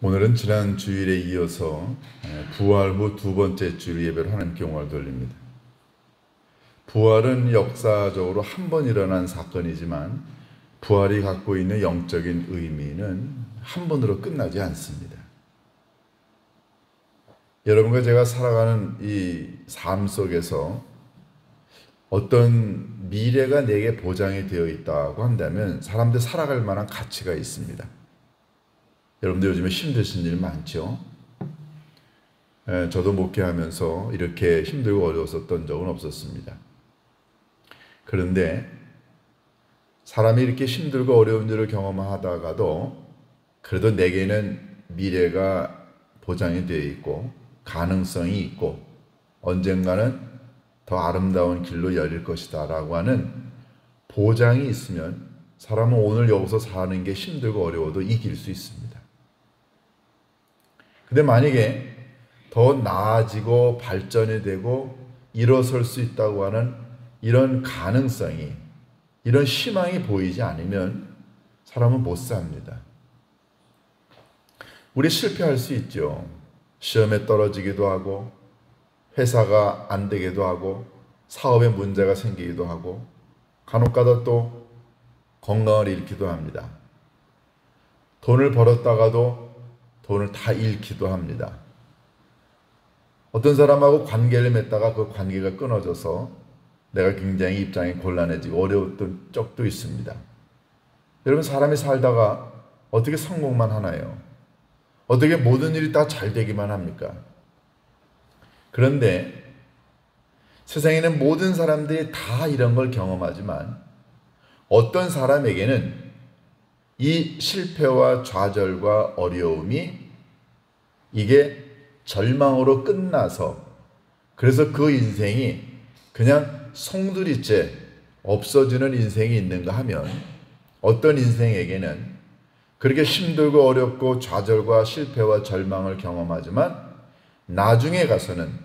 오늘은 지난 주일에 이어서 부활 후 두 번째 주일 예배로 하나님께 영광을 돌립니다. 부활은 역사적으로 한 번 일어난 사건이지만 부활이 갖고 있는 영적인 의미는 한 번으로 끝나지 않습니다. 여러분과 제가 살아가는 이 삶 속에서 어떤 미래가 내게 보장이 되어 있다고 한다면 사람들 살아갈 만한 가치가 있습니다. 여러분들 요즘에 힘드신 일 많죠? 저도 목회하면서 이렇게 힘들고 어려웠었던 적은 없었습니다. 그런데 사람이 이렇게 힘들고 어려운 일을 경험하다가도 그래도 내게는 미래가 보장이 되어 있고 가능성이 있고 언젠가는 더 아름다운 길로 열릴 것이다 라고 하는 보장이 있으면 사람은 오늘 여기서 사는 게 힘들고 어려워도 이길 수 있습니다. 근데 만약에 더 나아지고 발전이 되고 일어설 수 있다고 하는 이런 가능성이, 이런 희망이 보이지 않으면 사람은 못 삽니다. 우리 실패할 수 있죠. 시험에 떨어지기도 하고 회사가 안 되기도 하고 사업에 문제가 생기기도 하고 간혹가다 또 건강을 잃기도 합니다. 돈을 벌었다가도 돈을 다 잃기도 합니다. 어떤 사람하고 관계를 맺다가 그 관계가 끊어져서 내가 굉장히 입장이 곤란해지고 어려웠던 적도 있습니다. 여러분, 사람이 살다가 어떻게 성공만 하나요? 어떻게 모든 일이 다 잘 되기만 합니까? 그런데 세상에는 모든 사람들이 다 이런 걸 경험하지만 어떤 사람에게는 이 실패와 좌절과 어려움이 이게 절망으로 끝나서 그래서 그 인생이 그냥 송두리째 없어지는 인생이 있는가 하면 어떤 인생에게는 그렇게 힘들고 어렵고 좌절과 실패와 절망을 경험하지만 나중에 가서는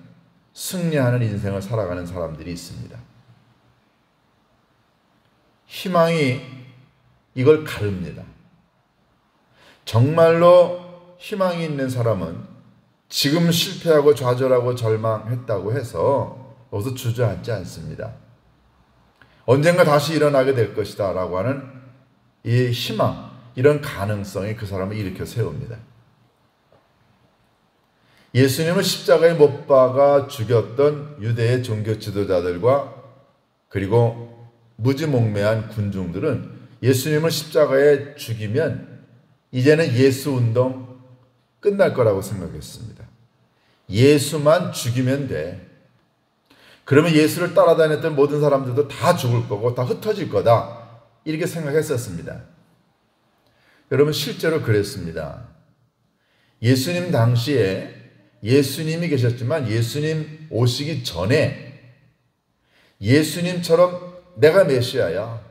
승리하는 인생을 살아가는 사람들이 있습니다. 희망이 이걸 가릅니다. 정말로 희망이 있는 사람은 지금 실패하고 좌절하고 절망했다고 해서 여기서 주저앉지 않습니다. 언젠가 다시 일어나게 될 것이다 라고 하는 이 희망, 이런 가능성이 그 사람을 일으켜 세웁니다. 예수님을 십자가에 못 박아 죽였던 유대의 종교 지도자들과 그리고 무지몽매한 군중들은 예수님을 십자가에 죽이면 이제는 예수 운동 끝날 거라고 생각했습니다. 예수만 죽이면 돼. 그러면 예수를 따라다녔던 모든 사람들도 다 죽을 거고 다 흩어질 거다. 이렇게 생각했었습니다. 여러분, 실제로 그랬습니다. 예수님 당시에 예수님이 계셨지만 예수님 오시기 전에 예수님처럼 내가 메시아야,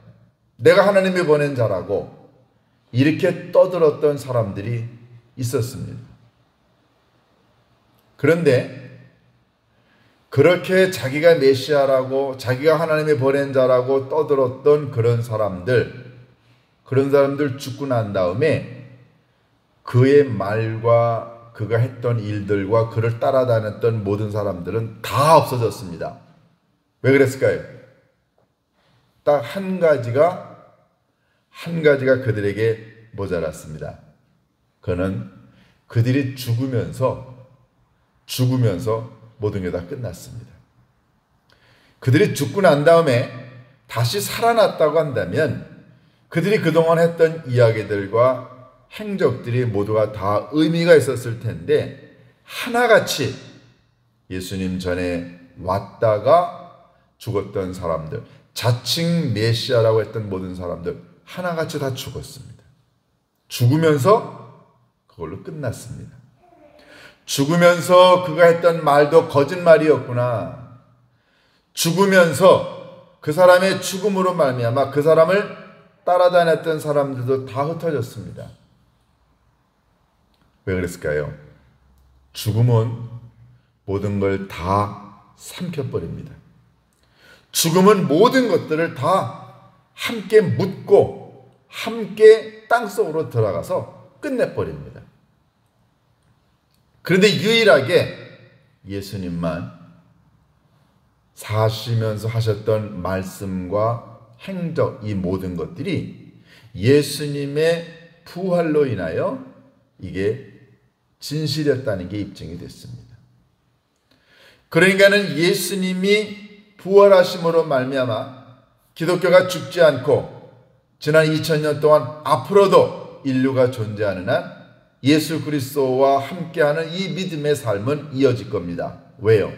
내가 하나님이 보낸 자라고 이렇게 떠들었던 사람들이 있었습니다. 그런데 그렇게 자기가 메시아라고 자기가 하나님이 보낸 자라고 떠들었던 그런 사람들 죽고 난 다음에 그의 말과 그가 했던 일들과 그를 따라다녔던 모든 사람들은 다 없어졌습니다. 왜 그랬을까요? 딱 한 가지가 그들에게 모자랐습니다. 그는 그들이 죽으면서 모든 게 다 끝났습니다. 그들이 죽고 난 다음에 다시 살아났다고 한다면 그들이 그동안 했던 이야기들과 행적들이 모두가 다 의미가 있었을 텐데 하나같이 예수님 전에 왔다가 죽었던 사람들, 자칭 메시아라고 했던 모든 사람들 하나같이 다 죽었습니다. 죽으면서 그걸로 끝났습니다. 죽으면서 그가 했던 말도 거짓말이었구나. 죽으면서 그 사람의 죽음으로 말미암아 그 사람을 따라다녔던 사람들도 다 흩어졌습니다. 왜 그랬을까요? 죽음은 모든 걸 다 삼켜버립니다. 죽음은 모든 것들을 다 함께 묻고 함께 땅속으로 들어가서 끝내버립니다. 그런데 유일하게 예수님만 사시면서 하셨던 말씀과 행적, 이 모든 것들이 예수님의 부활로 인하여 이게 진실이었다는 게 입증이 됐습니다. 그러니까는 예수님이 부활하심으로 말미암아 기독교가 죽지 않고 지난 2000년 동안 앞으로도 인류가 존재하는 한 예수 그리스도와 함께하는 이 믿음의 삶은 이어질 겁니다. 왜요?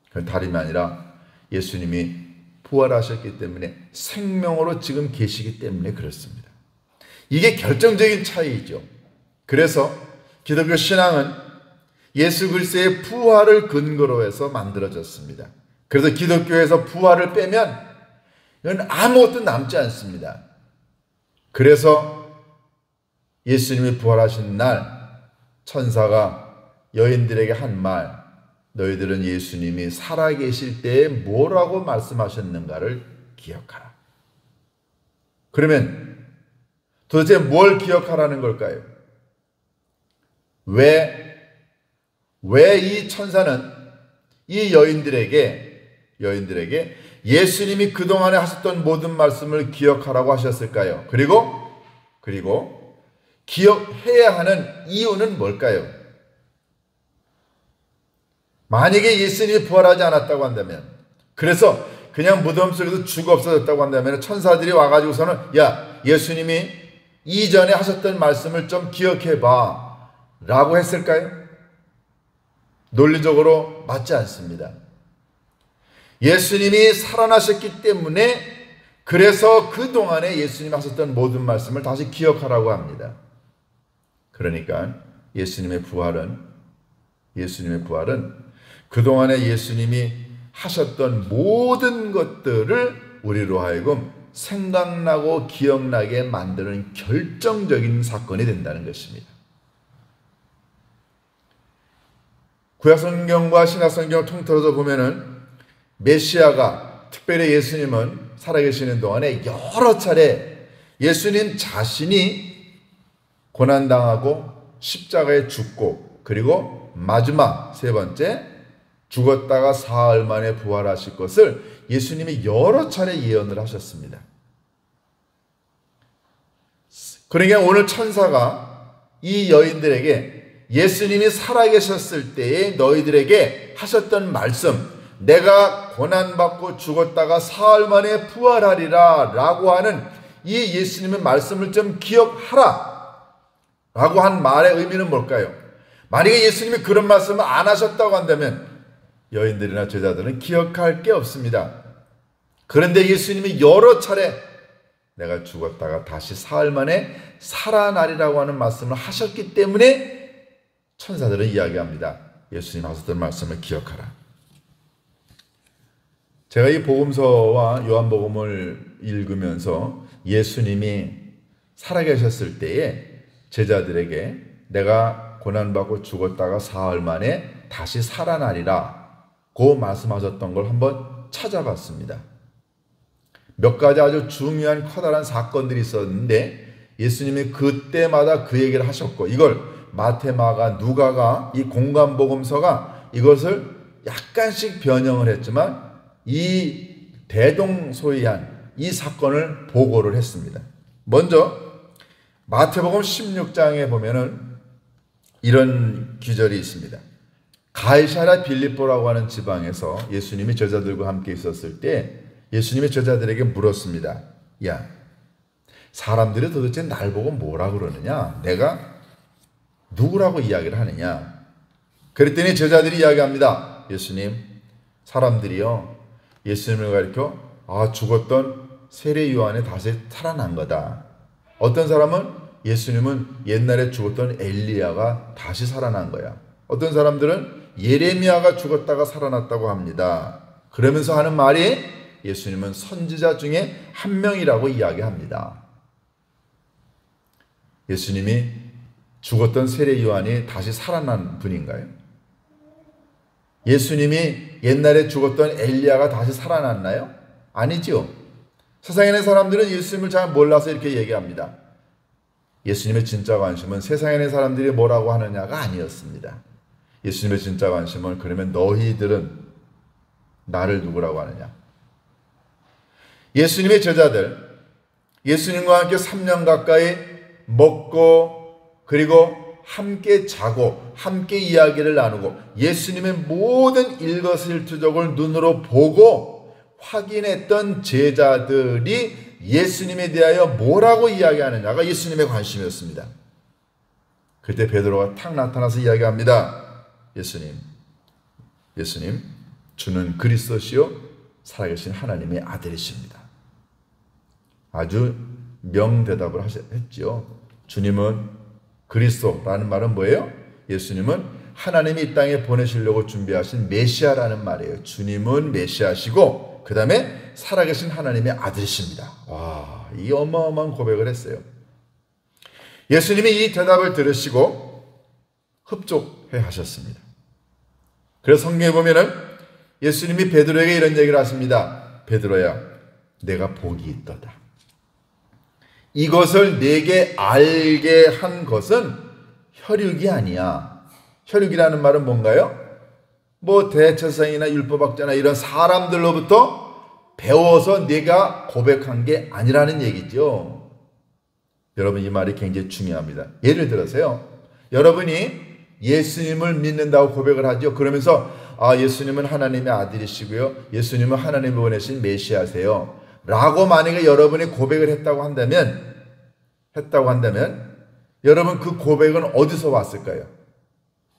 그건 다름이 아니라 예수님이 부활하셨기 때문에 생명으로 지금 계시기 때문에 그렇습니다. 이게 결정적인 차이죠. 그래서 기독교 신앙은 예수 그리스도의 부활을 근거로 해서 만들어졌습니다. 그래서 기독교에서 부활을 빼면 이건 아무것도 남지 않습니다. 그래서 예수님이 부활하신 날 천사가 여인들에게 한 말, 너희들은 예수님이 살아계실 때에 뭐라고 말씀하셨는가를 기억하라. 그러면 도대체 뭘 기억하라는 걸까요? 왜 이 천사는 이 여인들에게 예수님이 그동안에 하셨던 모든 말씀을 기억하라고 하셨을까요? 그리고 기억해야 하는 이유는 뭘까요? 만약에 예수님이 부활하지 않았다고 한다면, 그래서 그냥 무덤 속에서 죽어 없어졌다고 한다면 천사들이 와가지고서는 야, 예수님이 이전에 하셨던 말씀을 좀 기억해봐 라고 했을까요? 논리적으로 맞지 않습니다. 예수님이 살아나셨기 때문에 그래서 그동안에 예수님이 하셨던 모든 말씀을 다시 기억하라고 합니다. 그러니까 예수님의 부활은 그동안에 예수님이 하셨던 모든 것들을 우리로 하여금 생각나고 기억나게 만드는 결정적인 사건이 된다는 것입니다. 구약성경과 신약성경을 통틀어서 보면은 메시아가, 특별히 예수님은 살아계시는 동안에 여러 차례 예수님 자신이 고난당하고 십자가에 죽고 그리고 마지막 세 번째 죽었다가 사흘 만에 부활하실 것을 예수님이 여러 차례 예언을 하셨습니다. 그러니까 오늘 천사가 이 여인들에게 예수님이 살아계셨을 때에 너희들에게 하셨던 말씀, 내가 고난받고 죽었다가 사흘 만에 부활하리라 라고 하는 이 예수님의 말씀을 좀 기억하라 라고 한 말의 의미는 뭘까요? 만약에 예수님이 그런 말씀을 안 하셨다고 한다면 여인들이나 제자들은 기억할 게 없습니다. 그런데 예수님이 여러 차례 내가 죽었다가 다시 사흘 만에 살아나리라고 하는 말씀을 하셨기 때문에 천사들은 이야기합니다. 예수님 하셨던 말씀을 기억하라. 제가 이 복음서와 요한복음을 읽으면서 예수님이 살아계셨을 때에 제자들에게 내가 고난받고 죽었다가 사흘 만에 다시 살아나리라 고 말씀하셨던 걸 한번 찾아봤습니다. 몇 가지 아주 중요한 커다란 사건들이 있었는데 예수님이 그때마다 그 얘기를 하셨고, 이걸 마태, 마가, 누가가, 이 공간복음서가 이것을 약간씩 변형을 했지만 이 대동소이한 이 사건을 보고를 했습니다. 먼저 마태복음 16장에 보면은 이런 기절이 있습니다. 가이사랴 빌립보라고 하는 지방에서 예수님이 제자들과 함께 있었을 때 예수님이 제자들에게 물었습니다. 야, 사람들이 도대체 날 보고 뭐라 그러느냐? 내가 누구라고 이야기를 하느냐? 그랬더니 제자들이 이야기합니다. 예수님, 사람들이요 예수님을 가리켜 죽었던 세례 요한이 다시 살아난 거다. 어떤 사람은 예수님은 옛날에 죽었던 엘리야가 다시 살아난 거야. 어떤 사람들은 예레미야가 죽었다가 살아났다고 합니다. 그러면서 하는 말이 예수님은 선지자 중에 한 명이라고 이야기합니다. 예수님이 죽었던 세례 요한이 다시 살아난 분인가요? 예수님이 옛날에 죽었던 엘리야가 다시 살아났나요? 아니죠. 세상에 있는 사람들은 예수님을 잘 몰라서 이렇게 얘기합니다. 예수님의 진짜 관심은 세상에 있는 사람들이 뭐라고 하느냐가 아니었습니다. 예수님의 진짜 관심은 그러면 너희들은 나를 누구라고 하느냐. 예수님의 제자들, 예수님과 함께 3년 가까이 먹고 그리고 함께 자고 함께 이야기를 나누고 예수님의 모든 일거수일투족을 눈으로 보고 확인했던 제자들이 예수님에 대하여 뭐라고 이야기하느냐가 예수님의 관심이었습니다. 그때 베드로가 탁 나타나서 이야기합니다. 예수님, 주는 그리스도시요 살아계신 하나님의 아들이십니다. 아주 명대답을 했지요. 주님은 그리스도라는 말은 뭐예요? 예수님은 하나님이 이 땅에 보내시려고 준비하신 메시아라는 말이에요. 주님은 메시아시고 그 다음에 살아계신 하나님의 아들이십니다. 와, 이 어마어마한 고백을 했어요. 예수님이 이 대답을 들으시고 흡족해 하셨습니다. 그래서 성경에 보면은 예수님이 베드로에게 이런 얘기를 하십니다. 베드로야, 내가 복이 있도다. 이것을 내게 알게 한 것은 혈육이 아니야. 혈육이라는 말은 뭔가요? 뭐 대제사장이나 율법학자나 이런 사람들로부터 배워서 네가 고백한 게 아니라는 얘기죠. 여러분, 이 말이 굉장히 중요합니다. 예를 들어서요, 여러분이 예수님을 믿는다고 고백을 하죠. 그러면서 예수님은 하나님의 아들이시고요, 예수님은 하나님이 보내신 메시아세요 라고 만약에 여러분이 고백을 했다고 한다면 여러분 그 고백은 어디서 왔을까요?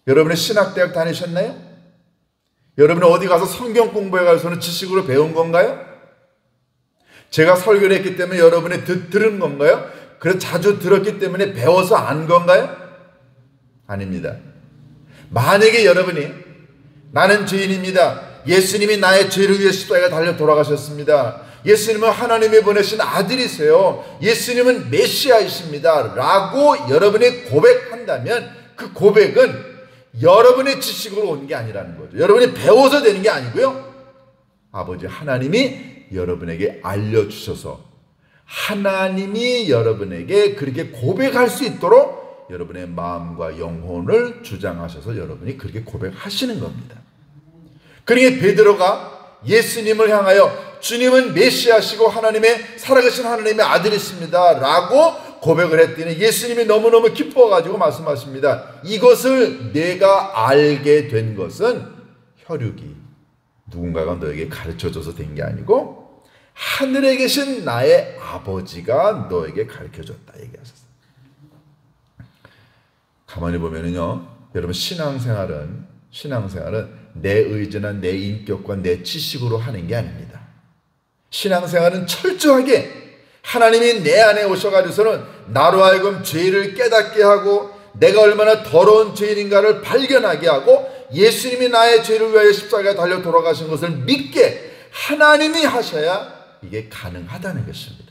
여러분이 신학대학 다니셨나요? 여러분이 어디 가서 성경 공부해 가서는 지식으로 배운 건가요? 제가 설교를 했기 때문에 여러분이 들은 건가요? 그래서 자주 들었기 때문에 배워서 안 건가요? 아닙니다. 만약에 여러분이 나는 죄인입니다. 예수님이 나의 죄를 위해 십자가에 달려 돌아가셨습니다. 예수님은 하나님이 보내신 아들이세요. 예수님은 메시아이십니다. 라고 여러분이 고백한다면 그 고백은 여러분의 지식으로 온 게 아니라는 거죠. 여러분이 배워서 되는 게 아니고요. 아버지 하나님이 여러분에게 알려주셔서 하나님이 여러분에게 그렇게 고백할 수 있도록 여러분의 마음과 영혼을 주장하셔서 여러분이 그렇게 고백하시는 겁니다. 그러니까 베드로가 예수님을 향하여 주님은 메시아시고 하나님의 살아계신 하나님의 아들이십니다 라고 고백을 했더니 예수님이 너무너무 기뻐가지고 말씀하십니다. 이것을 내가 알게 된 것은 혈육이 누군가가 너에게 가르쳐줘서 된 게 아니고 하늘에 계신 나의 아버지가 너에게 가르쳐줬다 얘기하셨어요. 가만히 보면은요, 여러분 신앙생활은 내 의지나 내 인격과 내 지식으로 하는 게 아닙니다. 신앙생활은 철저하게 하나님이 내 안에 오셔가지고서는 나로 하여금 죄를 깨닫게 하고 내가 얼마나 더러운 죄인인가를 발견하게 하고 예수님이 나의 죄를 위하여 십자가에 달려 돌아가신 것을 믿게 하나님이 하셔야 이게 가능하다는 것입니다.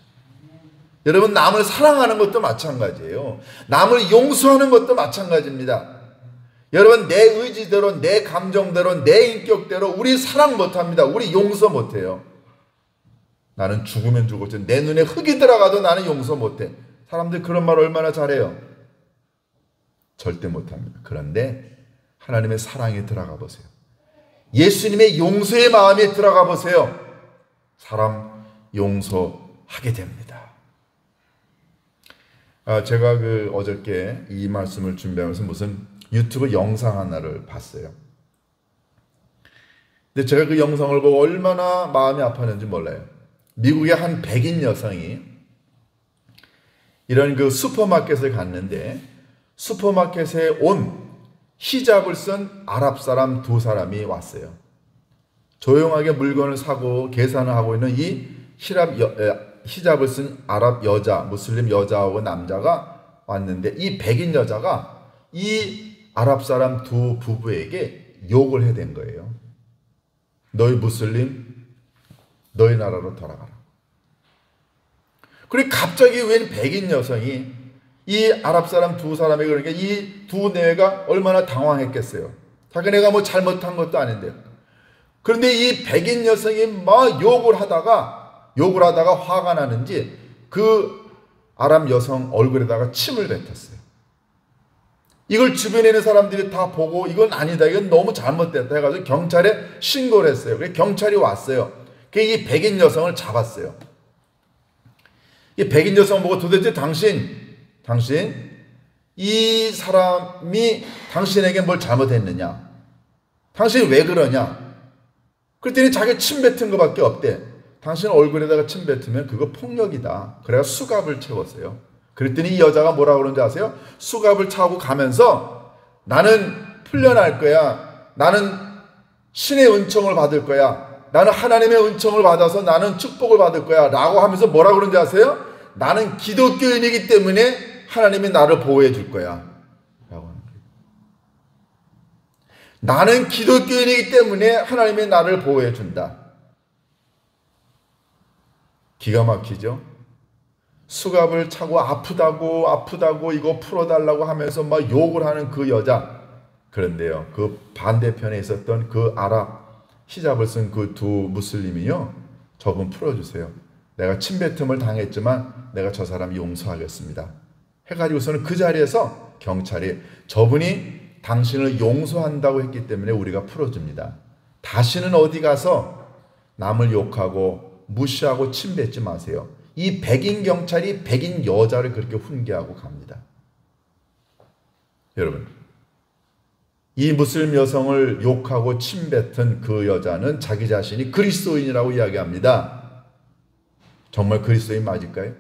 여러분, 남을 사랑하는 것도 마찬가지예요. 남을 용서하는 것도 마찬가지입니다. 여러분, 내 의지대로, 내 감정대로, 내 인격대로 우리 사랑 못합니다. 우리 용서 못해요. 나는 죽으면 죽었지 내 눈에 흙이 들어가도 나는 용서 못해. 사람들 그런 말 얼마나 잘해요. 절대 못합니다. 그런데 하나님의 사랑에 들어가 보세요. 예수님의 용서의 마음에 들어가 보세요. 사람 용서하게 됩니다. 제가 어저께 이 말씀을 준비하면서 무슨 유튜브 영상 하나를 봤어요. 근데 제가 그 영상을 보고 얼마나 마음이 아팠는지 몰라요. 미국의 한 백인 여성이 이런 슈퍼마켓을 갔는데 슈퍼마켓에 온 히잡을 쓴 아랍 사람 두 사람이 왔어요. 조용하게 물건을 사고 계산을 하고 있는 이 히잡을 쓴 아랍 여자, 무슬림 여자하고 남자가 왔는데 이 백인 여자가 이 아랍 사람 두 부부에게 욕을 해댄 거예요. 너희 무슬림, 너희 나라로 돌아가라. 그리고 갑자기 웬 백인 여성이 이 아랍 사람 두 사람에게 그러니까 이 두 내외가 얼마나 당황했겠어요. 자기네가 뭐 잘못한 것도 아닌데. 그런데 이 백인 여성이 막 욕을 하다가 화가 나는지 그 아람 여성 얼굴에다가 침을 뱉었어요. 이걸 주변에 있는 사람들이 다 보고 이건 아니다, 이건 너무 잘못됐다 해가지고 경찰에 신고를 했어요. 그래서 경찰이 왔어요. 이 백인 여성을 잡았어요. 이 백인 여성 보고 도대체 당신 이 사람이 당신에게 뭘 잘못했느냐? 당신이 왜 그러냐? 그랬더니 자기 침 뱉은 것밖에 없대. 당신 얼굴에다가 침 뱉으면 그거 폭력이다. 그래서 수갑을 채웠어요. 그랬더니 이 여자가 뭐라고 그러는지 아세요? 수갑을 차고 가면서 나는 풀려날 거야. 나는 신의 은총을 받을 거야. 나는 하나님의 은총을 받아서 나는 축복을 받을 거야. 라고 하면서 뭐라고 그러는지 아세요? 나는 기독교인이기 때문에 하나님이 나를 보호해 줄 거야. 라고 하는 거예요. 나는 기독교인이기 때문에 하나님이 나를 보호해 준다. 기가 막히죠? 수갑을 차고 아프다고 이거 풀어달라고 하면서 막 욕을 하는 그 여자. 그런데요, 그 반대편에 있었던 그 아랍 히잡을 쓴 그 두 무슬림이요, 저분 풀어주세요. 내가 침뱉음을 당했지만 내가 저 사람 용서하겠습니다. 해가지고서는 그 자리에서 경찰이 저분이 당신을 용서한다고 했기 때문에 우리가 풀어줍니다. 다시는 어디 가서 남을 욕하고 무시하고 침뱉지 마세요. 이 백인 경찰이 백인 여자를 그렇게 훈계하고 갑니다. 여러분, 이 무슬림 여성을 욕하고 침뱉은 그 여자는 자기 자신이 그리스도인이라고 이야기합니다. 정말 그리스도인 맞을까요?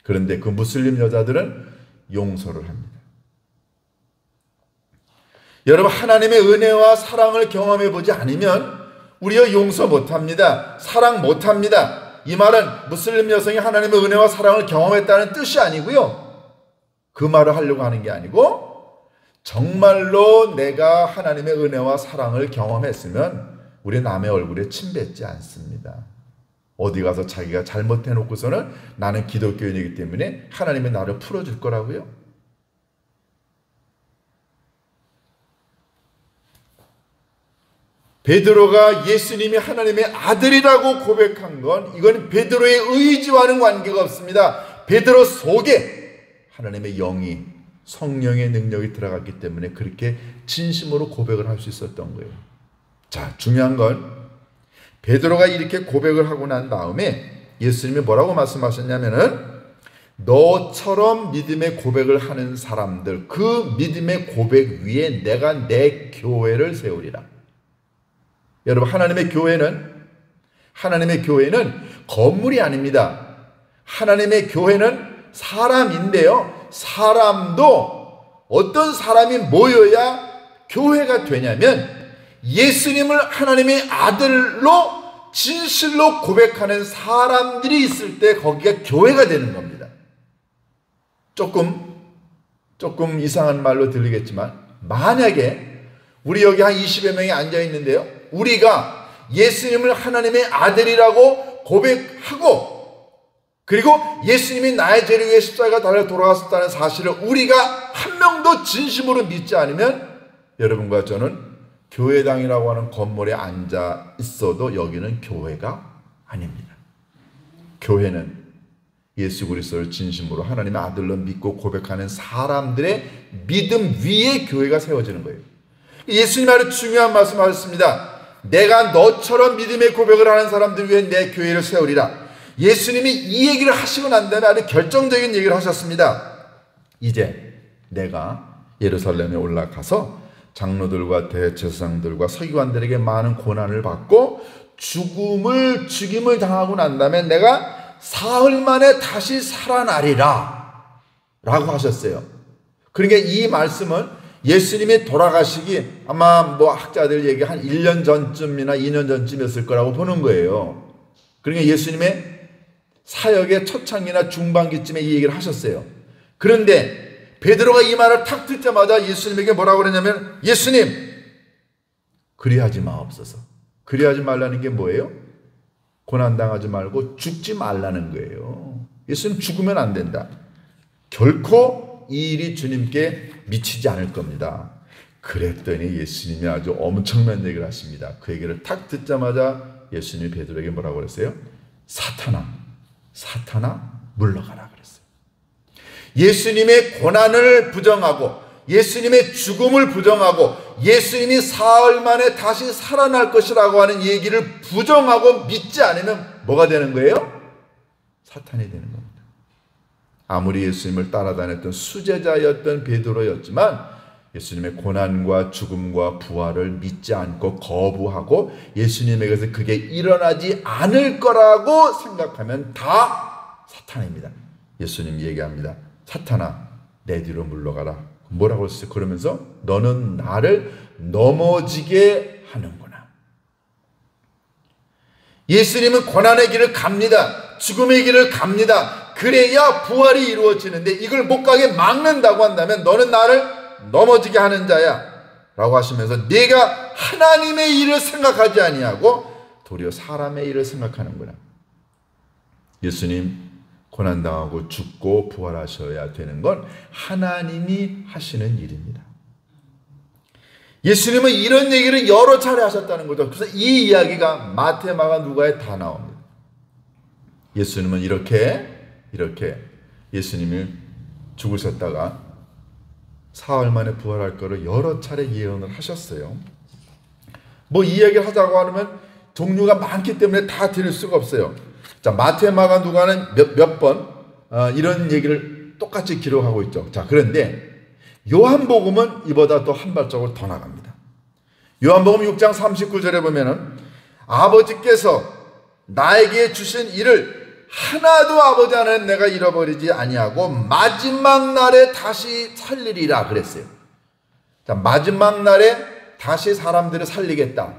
그런데 그 무슬림 여자들은 용서를 합니다. 여러분, 하나님의 은혜와 사랑을 경험해 보지 않으면 우리가 용서 못합니다. 사랑 못합니다. 이 말은 무슬림 여성이 하나님의 은혜와 사랑을 경험했다는 뜻이 아니고요. 그 말을 하려고 하는 게 아니고 정말로 내가 하나님의 은혜와 사랑을 경험했으면 우리 남의 얼굴에 침 뱉지 않습니다. 어디 가서 자기가 잘못해놓고서는 나는 기독교인이기 때문에 하나님이 나를 풀어줄 거라고요? 베드로가 예수님이 하나님의 아들이라고 고백한 건 이건 베드로의 의지와는 관계가 없습니다. 베드로 속에 하나님의 영이, 성령의 능력이 들어갔기 때문에 그렇게 진심으로 고백을 할 수 있었던 거예요. 자, 중요한 건 베드로가 이렇게 고백을 하고 난 다음에 예수님이 뭐라고 말씀하셨냐면은 너처럼 믿음의 고백을 하는 사람들, 그 믿음의 고백 위에 내가 내 교회를 세우리라. 여러분, 하나님의 교회는 건물이 아닙니다. 하나님의 교회는 사람인데요, 사람도 어떤 사람이 모여야 교회가 되냐면 예수님을 하나님의 아들로 진실로 고백하는 사람들이 있을 때 거기가 교회가 되는 겁니다. 조금 이상한 말로 들리겠지만 만약에 우리 여기 한 20여 명이 앉아 있는데요, 우리가 예수님을 하나님의 아들이라고 고백하고 그리고 예수님이 나의 죄를 위해 십자가 달려 돌아가셨다는 사실을 우리가 한 명도 진심으로 믿지 않으면 여러분과 저는 교회당이라고 하는 건물에 앉아 있어도 여기는 교회가 아닙니다. 교회는 예수 그리스도를 진심으로 하나님의 아들로 믿고 고백하는 사람들의 믿음 위에 교회가 세워지는 거예요. 예수님 아주 중요한 말씀하셨습니다. 내가 너처럼 믿음의 고백을 하는 사람들 위해 내 교회를 세우리라. 예수님이 이 얘기를 하시고 난 다음에 아주 결정적인 얘기를 하셨습니다. 이제 내가 예루살렘에 올라가서 장로들과 대제사장들과 서기관들에게 많은 고난을 받고 죽임을 당하고 난 다음에 내가 사흘 만에 다시 살아나리라 라고 하셨어요. 그러니까 이 말씀은 예수님이 돌아가시기 아마 뭐 학자들 얘기 한 1년 전쯤이나 2년 전쯤이었을 거라고 보는 거예요. 그러니까 예수님의 사역의 초창기나 중반기쯤에 이 얘기를 하셨어요. 그런데 베드로가 이 말을 탁 듣자마자 예수님에게 뭐라고 그러냐면, 예수님, 그리하지 마옵소서. 그리하지 말라는 게 뭐예요? 고난당하지 말고 죽지 말라는 거예요. 예수님 죽으면 안 된다. 결코 이 일이 주님께 미치지 않을 겁니다. 그랬더니 예수님이 아주 엄청난 얘기를 하십니다. 그 얘기를 탁 듣자마자 예수님이 베드로에게 뭐라고 그랬어요? 사탄아, 물러가라 그랬어요. 예수님의 고난을 부정하고 예수님의 죽음을 부정하고 예수님이 사흘 만에 다시 살아날 것이라고 하는 얘기를 부정하고 믿지 않으면 뭐가 되는 거예요? 사탄이 되는 겁니다. 아무리 예수님을 따라다녔던 수제자였던 베드로였지만 예수님의 고난과 죽음과 부활을 믿지 않고 거부하고 예수님에게서 그게 일어나지 않을 거라고 생각하면 다 사탄입니다. 예수님 얘기합니다. 사탄아, 내 뒤로 물러가라. 뭐라고 했어요? 그러면서 너는 나를 넘어지게 하는구나. 예수님은 고난의 길을 갑니다. 죽음의 길을 갑니다. 그래야 부활이 이루어지는데 이걸 못 가게 막는다고 한다면 너는 나를 넘어지게 하는 자야 라고 하시면서 네가 하나님의 일을 생각하지 아니하고 도리어 사람의 일을 생각하는구나. 예수님 고난당하고 죽고 부활하셔야 되는 건 하나님이 하시는 일입니다. 예수님은 이런 얘기를 여러 차례 하셨다는 거죠. 그래서 이 이야기가 마태, 마가, 누가에 다 나옵니다. 예수님은 이렇게 예수님이 죽으셨다가 사흘 만에 부활할 거를 여러 차례 예언을 하셨어요. 뭐 이 이야기를 하자고 하면 종류가 많기 때문에 다 드릴 수가 없어요. 자, 마태, 마가, 누가는 몇 번 이런 얘기를 똑같이 기록하고 있죠. 자, 그런데 요한복음은 이보다 또 한 발짝을 더 나갑니다. 요한복음 6장 39절에 보면은 아버지께서 나에게 주신 일을 하나도 아버지 안에는 내가 잃어버리지 아니하고 마지막 날에 다시 살리리라 그랬어요. 자, 마지막 날에 다시 사람들을 살리겠다.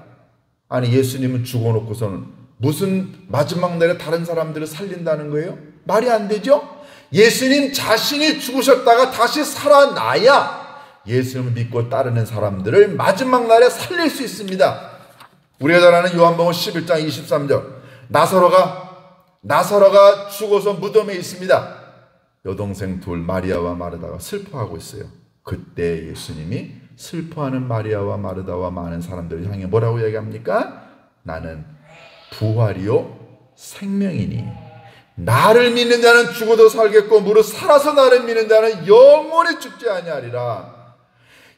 아니, 예수님은 죽어놓고서는 무슨 마지막 날에 다른 사람들을 살린다는 거예요? 말이 안 되죠? 예수님 자신이 죽으셨다가 다시 살아나야 예수님을 믿고 따르는 사람들을 마지막 날에 살릴 수 있습니다. 우리가 잘 아는 요한복음 11장 23절 나사로가 죽어서 무덤에 있습니다. 여동생 둘 마리아와 마르다가 슬퍼하고 있어요. 그때 예수님이 슬퍼하는 마리아와 마르다와 많은 사람들을 향해 뭐라고 얘기합니까? 나는 부활이요 생명이니 나를 믿는 자는 죽어도 살겠고 무릇 살아서 나를 믿는 자는 영원히 죽지 아니하리라.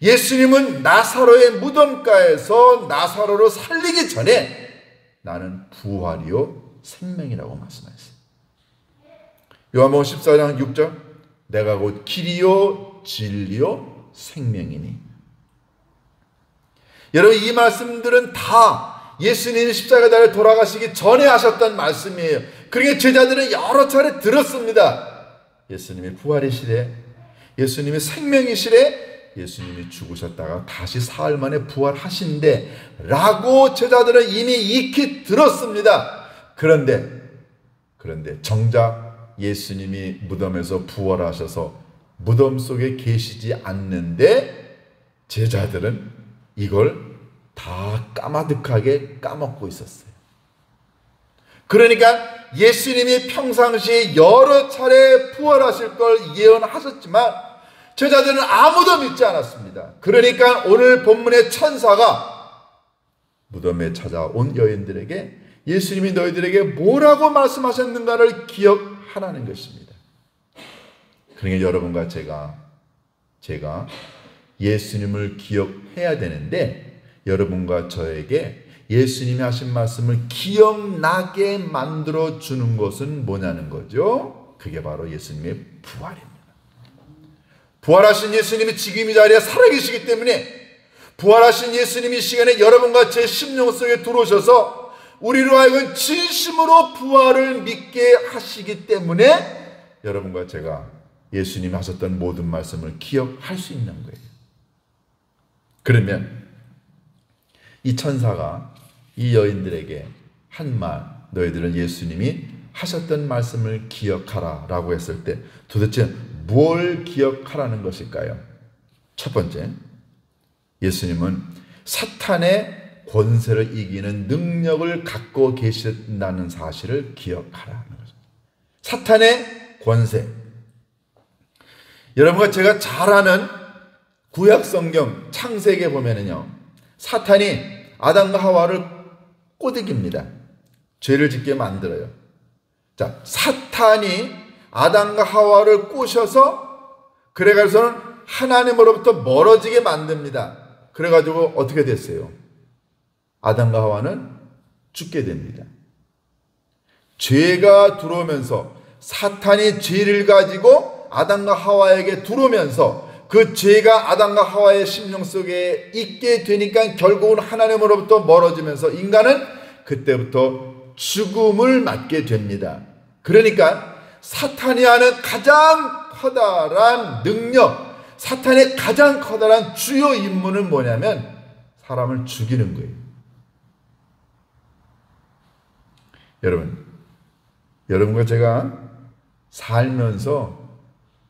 예수님은 나사로의 무덤가에서 나사로를 살리기 전에 나는 부활이요 생명이라고 말씀하셨어요. 요한복음 14장 6절 내가 곧 길이요 진리요 생명이니. 여러분, 이 말씀들은 다 예수님이 십자가에 돌아가시기 전에 하셨던 말씀이에요. 그러니까 제자들은 여러 차례 들었습니다. 예수님이 부활이시래, 예수님이 생명이시래, 예수님이 죽으셨다가 다시 사흘 만에 부활하신대 라고 제자들은 이미 익히 들었습니다. 그런데 정작 예수님이 무덤에서 부활하셔서 무덤 속에 계시지 않는데 제자들은 이걸 다 까마득하게 까먹고 있었어요. 그러니까 예수님이 평상시에 여러 차례 부활하실 걸 예언하셨지만 제자들은 아무도 믿지 않았습니다. 그러니까 오늘 본문의 천사가 무덤에 찾아온 여인들에게 예수님이 너희들에게 뭐라고 말씀하셨는가를 기억하라는 것입니다. 그러니까 여러분과 제가 예수님을 기억해야 되는데 여러분과 저에게 예수님이 하신 말씀을 기억나게 만들어주는 것은 뭐냐는 거죠. 그게 바로 예수님의 부활입니다. 부활하신 예수님이 지금 이 자리에 살아계시기 때문에 부활하신 예수님이 이 시간에 여러분과 제 심령 속에 들어오셔서 우리로 하여금 진심으로 부활을 믿게 하시기 때문에 여러분과 제가 예수님이 하셨던 모든 말씀을 기억할 수 있는 거예요. 그러면 이 천사가 이 여인들에게 한 말, 너희들은 예수님이 하셨던 말씀을 기억하라 라고 했을 때 도대체 뭘 기억하라는 것일까요? 첫 번째, 예수님은 사탄의 권세를 이기는 능력을 갖고 계신다는 사실을 기억하라는 거죠. 사탄의 권세. 여러분과 제가 잘 아는 구약성경 창세기에 보면은요, 사탄이 아담과 하와를 꼬드깁니다. 죄를 짓게 만들어요. 자, 사탄이 아담과 하와를 꼬셔서 그래가지고는 하나님으로부터 멀어지게 만듭니다. 그래가지고 어떻게 됐어요? 아담과 하와는 죽게 됩니다. 죄가 들어오면서 사탄이 죄를 가지고 아담과 하와에게 들어오면서 그 죄가 아담과 하와의 심령 속에 있게 되니까 결국은 하나님으로부터 멀어지면서 인간은 그때부터 죽음을 맞게 됩니다. 그러니까 사탄이 하는 가장 커다란 능력, 사탄의 가장 커다란 주요 임무는 뭐냐면 사람을 죽이는 거예요. 여러분과 제가 살면서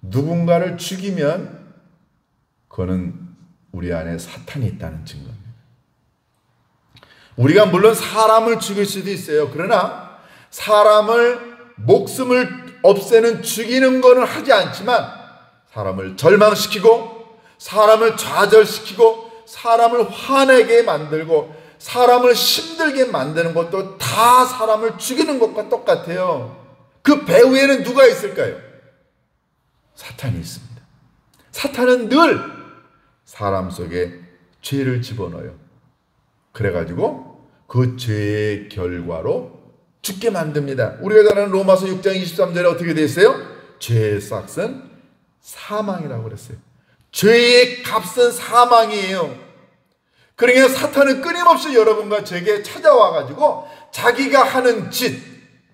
누군가를 죽이면 그거는 우리 안에 사탄이 있다는 증거입니다. 우리가 물론 사람을 죽일 수도 있어요. 그러나 사람을 목숨을 없애는 죽이는 거는 하지 않지만 사람을 절망시키고 사람을 좌절시키고 사람을 화내게 만들고 사람을 힘들게 만드는 것도 다 사람을 죽이는 것과 똑같아요. 그 배후에는 누가 있을까요? 사탄이 있습니다. 사탄은 늘 사람 속에 죄를 집어넣어요. 그래가지고 그 죄의 결과로 죽게 만듭니다. 우리가 잘 아는 로마서 6장 23절에 어떻게 되어 있어요? 죄의 싹은 사망이라고 그랬어요. 죄의 값은 사망이에요. 그러니까 사탄은 끊임없이 여러분과 제게 찾아와가지고 자기가 하는 짓,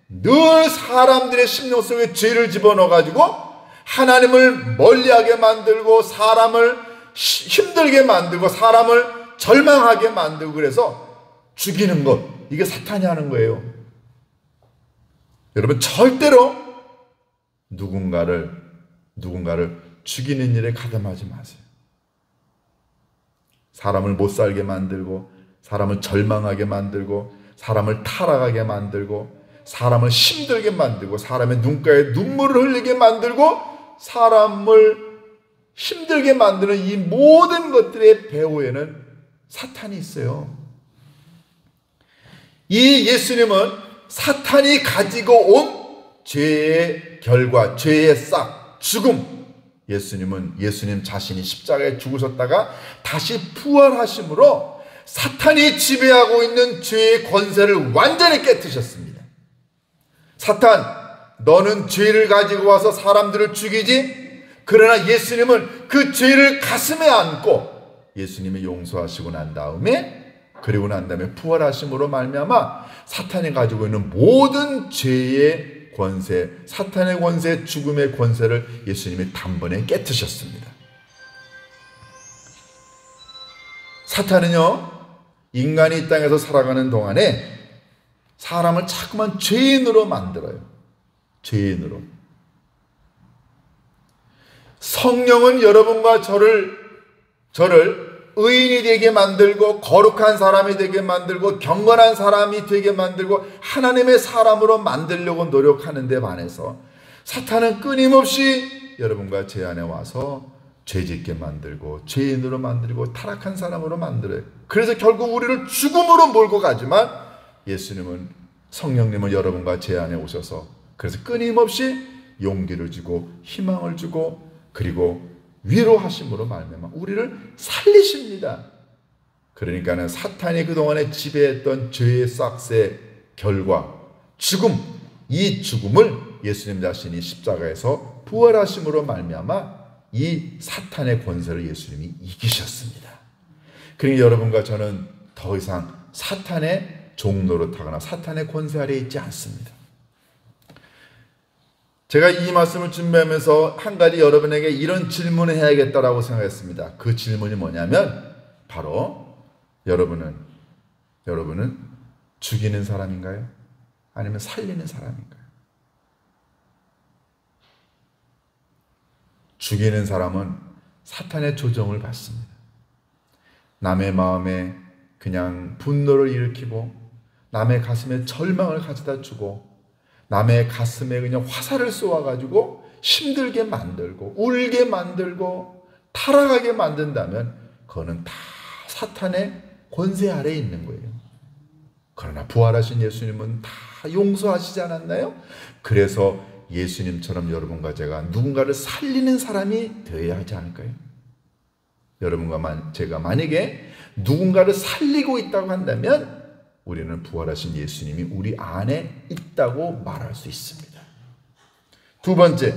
늘 사람들의 심령 속에 죄를 집어넣어가지고 하나님을 멀리하게 만들고 사람을 힘들게 만들고 사람을 절망하게 만들고 그래서 죽이는 것, 이게 사탄이 하는 거예요. 여러분 절대로 누군가를 죽이는 일에 가담하지 마세요. 사람을 못 살게 만들고 사람을 절망하게 만들고 사람을 타락하게 만들고 사람을 힘들게 만들고 사람의 눈가에 눈물을 흘리게 만들고 사람을 힘들게 만드는 이 모든 것들의 배후에는 사탄이 있어요. 이 예수님은 사탄이 가지고 온 죄의 결과, 죄의 싹, 죽음, 예수님 자신이 십자가에 죽으셨다가 다시 부활하심으로 사탄이 지배하고 있는 죄의 권세를 완전히 깨뜨셨습니다. 사탄, 너는 죄를 가지고 와서 사람들을 죽이지? 그러나 예수님은 그 죄를 가슴에 안고 예수님이 용서하시고 난 다음에 부활하심으로 말미암아 사탄이 가지고 있는 모든 죄의 권세, 사탄의 권세, 죽음의 권세를 예수님이 단번에 깨뜨셨습니다. 사탄은요, 인간이 이 땅에서 살아가는 동안에 사람을 자꾸만 죄인으로 만들어요. 죄인으로. 성령은 여러분과 저를 의인이 되게 만들고 거룩한 사람이 되게 만들고 경건한 사람이 되게 만들고 하나님의 사람으로 만들려고 노력하는 데 반해서 사탄은 끊임없이 여러분과 제 안에 와서 죄짓게 만들고 죄인으로 만들고 타락한 사람으로 만들어요. 그래서 결국 우리를 죽음으로 몰고 가지만 예수님은, 성령님은 여러분과 제 안에 오셔서 그래서 끊임없이 용기를 주고 희망을 주고 그리고 위로하심으로 말미암아 우리를 살리십니다. 그러니까는 사탄이 그동안에 지배했던 죄의 싹의 결과 죽음, 이 죽음을 예수님 자신이 십자가에서 부활하심으로 말미암아 이 사탄의 권세를 예수님이 이기셨습니다. 그러니까 여러분과 저는 더 이상 사탄의 종노릇하거나 사탄의 권세 아래에 있지 않습니다. 제가 이 말씀을 준비하면서 한 가지 여러분에게 이런 질문을 해야겠다라고 생각했습니다. 그 질문이 뭐냐면 바로 여러분은 죽이는 사람인가요? 아니면 살리는 사람인가요? 죽이는 사람은 사탄의 조종을 받습니다. 남의 마음에 그냥 분노를 일으키고 남의 가슴에 절망을 가져다 주고 남의 가슴에 그냥 화살을 쏘아가지고 힘들게 만들고 울게 만들고 타락하게 만든다면 그거는 다 사탄의 권세 아래에 있는 거예요. 그러나 부활하신 예수님은 다 용서하시지 않았나요? 그래서 예수님처럼 여러분과 제가 누군가를 살리는 사람이 되어야 하지 않을까요? 여러분과 제가 만약에 누군가를 살리고 있다고 한다면 우리는 부활하신 예수님이 우리 안에 있다고 말할 수 있습니다. 두 번째,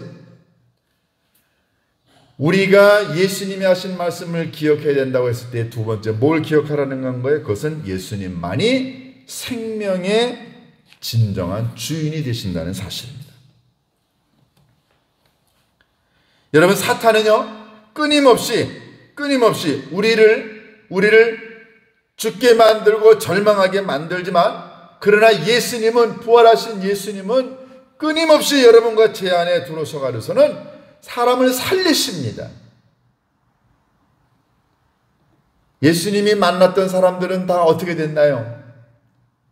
우리가 예수님이 하신 말씀을 기억해야 된다고 했을 때 두 번째 뭘 기억하라는 건가요? 그것은 예수님만이 생명의 진정한 주인이 되신다는 사실입니다. 여러분, 사탄은요 끊임없이 우리를 죽게 만들고 절망하게 만들지만, 그러나 예수님은, 부활하신 예수님은 끊임없이 여러분과 제 안에 들어서가려서는 사람을 살리십니다. 예수님이 만났던 사람들은 다 어떻게 됐나요?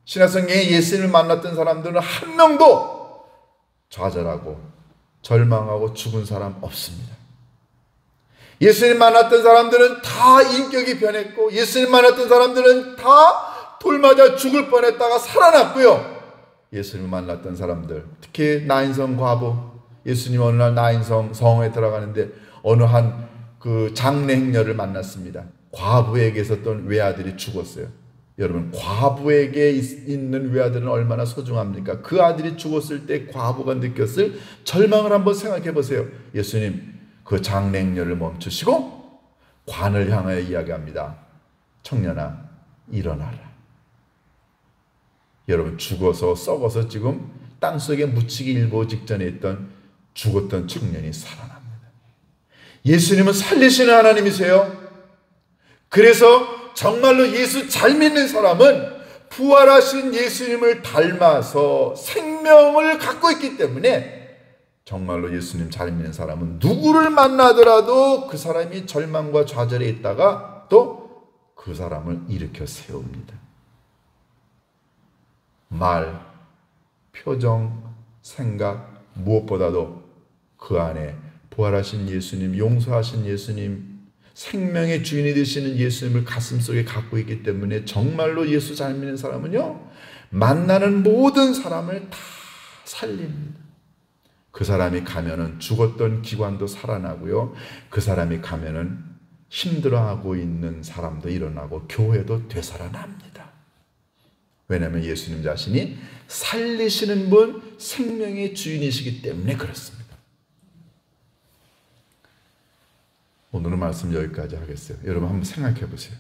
신약성경에 예수님을 만났던 사람들은 한 명도 좌절하고 절망하고 죽은 사람 없습니다. 예수님 만났던 사람들은 다 인격이 변했고, 예수님 만났던 사람들은 다 돌맞아 죽을 뻔했다가 살아났고요. 예수님 만났던 사람들, 특히 나인성 과부, 예수님 어느 날 나인성 성에 들어가는데 어느 한 그 장례 행렬을 만났습니다. 과부에게 있었던 외아들이 죽었어요. 여러분, 과부에게 있는 외아들은 얼마나 소중합니까? 그 아들이 죽었을 때 과부가 느꼈을 절망을 한번 생각해 보세요. 예수님 그 장례 행렬을 멈추시고 관을 향하여 이야기합니다. 청년아, 일어나라. 여러분, 죽어서 썩어서 지금 땅속에 묻히기 일보 직전에 있던 죽었던 청년이 살아납니다. 예수님은 살리시는 하나님이세요. 그래서 정말로 예수 잘 믿는 사람은 부활하신 예수님을 닮아서 생명을 갖고 있기 때문에 정말로 예수님 잘 믿는 사람은 누구를 만나더라도 그 사람이 절망과 좌절에 있다가 또 그 사람을 일으켜 세웁니다. 말, 표정, 생각, 무엇보다도 그 안에 부활하신 예수님, 용서하신 예수님, 생명의 주인이 되시는 예수님을 가슴속에 갖고 있기 때문에 정말로 예수 잘 믿는 사람은요, 만나는 모든 사람을 다 살립니다. 그 사람이 가면은 죽었던 기관도 살아나고요, 그 사람이 가면은 힘들어하고 있는 사람도 일어나고 교회도 되살아납니다. 왜냐하면 예수님 자신이 살리시는 분, 생명의 주인이시기 때문에 그렇습니다. 오늘은 말씀 여기까지 하겠어요. 여러분 한번 생각해 보세요.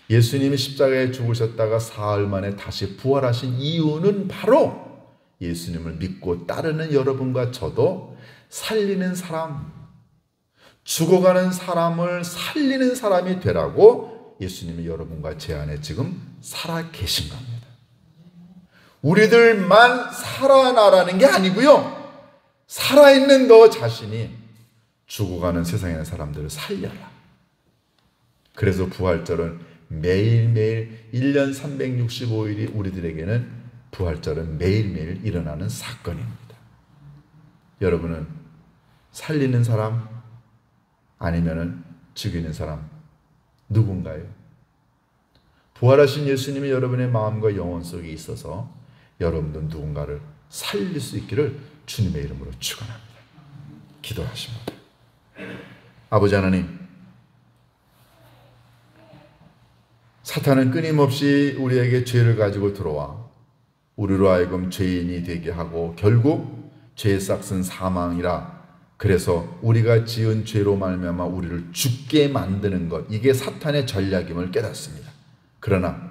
예수님이 십자가에 죽으셨다가 사흘 만에 다시 부활하신 이유는 바로 예수님을 믿고 따르는 여러분과 저도 살리는 사람, 죽어가는 사람을 살리는 사람이 되라고 예수님이 여러분과 제 안에 지금 살아 계신 겁니다. 우리들만 살아나라는 게 아니고요, 살아있는 너 자신이 죽어가는 세상에 있는 사람들을 살려라. 그래서 부활절은 매일매일 1년 365일이 우리들에게는 부활절은 매일매일 일어나는 사건입니다. 여러분은 살리는 사람 아니면은 죽이는 사람 누군가요? 부활하신 예수님이 여러분의 마음과 영혼 속에 있어서 여러분도 누군가를 살릴 수 있기를 주님의 이름으로 축원합니다. 기도하십니다. 아버지 하나님, 사탄은 끊임없이 우리에게 죄를 가지고 들어와 우리로 하여금 죄인이 되게 하고 결국 죄의 싹은 사망이라, 그래서 우리가 지은 죄로 말미암아 우리를 죽게 만드는 것, 이게 사탄의 전략임을 깨닫습니다. 그러나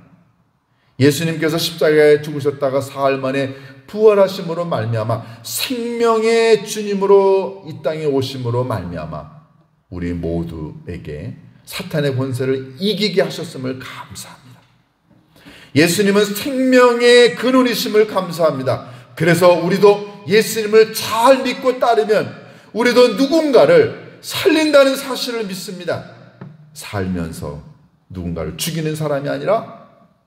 예수님께서 십자가에 죽으셨다가 사흘 만에 부활하심으로 말미암아 생명의 주님으로 이 땅에 오심으로 말미암아 우리 모두에게 사탄의 권세를 이기게 하셨음을 감사합니다. 예수님은 생명의 근원이심을 감사합니다. 그래서 우리도 예수님을 잘 믿고 따르면 우리도 누군가를 살린다는 사실을 믿습니다. 살면서 누군가를 죽이는 사람이 아니라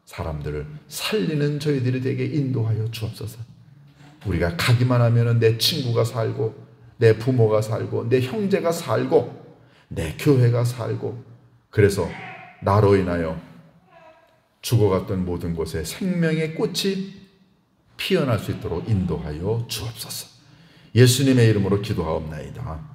사람들을 살리는 저희들이 되게 인도하여 주옵소서. 우리가 가기만 하면 내 친구가 살고 내 부모가 살고 내 형제가 살고 내 교회가 살고, 그래서 나로 인하여 죽어갔던 모든 곳에 생명의 꽃이 피어날 수 있도록 인도하여 주옵소서. 예수님의 이름으로 기도하옵나이다.